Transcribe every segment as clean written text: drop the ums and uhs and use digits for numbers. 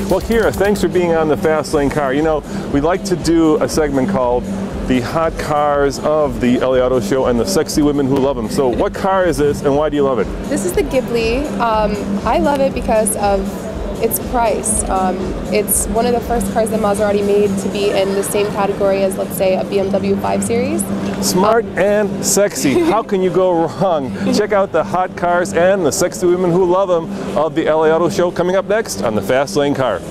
Well, Kira, thanks for being on the Fast Lane Car. You know, we like to do a segment called the hot cars of the LA Auto Show and the sexy women who love them. So what car is this and why do you love it? This is the Ghibli. I love it because of its price. It's one of the first cars that Maserati made to be in the same category as, let's say, a BMW 5 Series. Smart and sexy. How can you go wrong? Check out the hot cars and the sexy women who love them of the LA Auto Show coming up next on the Fast Lane Car.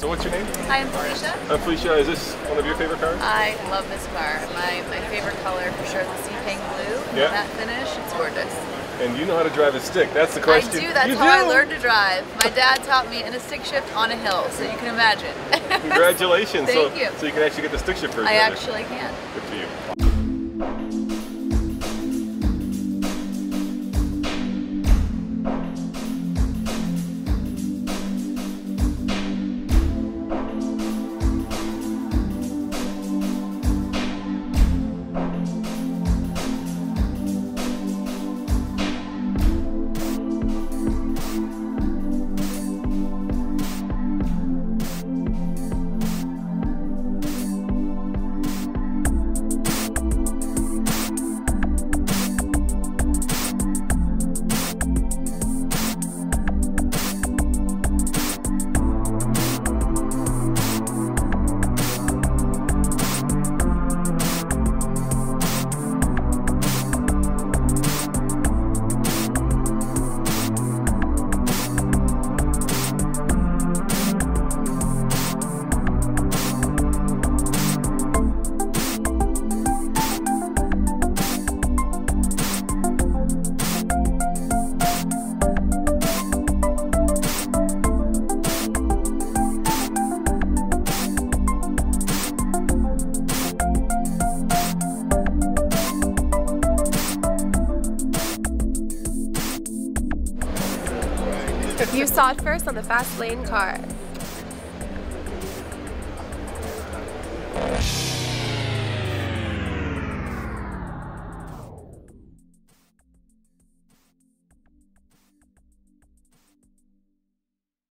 So what's your name? Hi, I'm Felicia. Felicia, is this one of your favorite cars? I love this car. My favorite color for sure is the sea pink blue. Yeah. That finish, it's gorgeous. And you know how to drive a stick. That's the question. I do. That's how I learned to drive. My dad taught me in a stick shift on a hill, so you can imagine. Congratulations. Thank you. So you can actually get the stick shift version. I actually can. Good for you. You saw it first on the Fast Lane Car.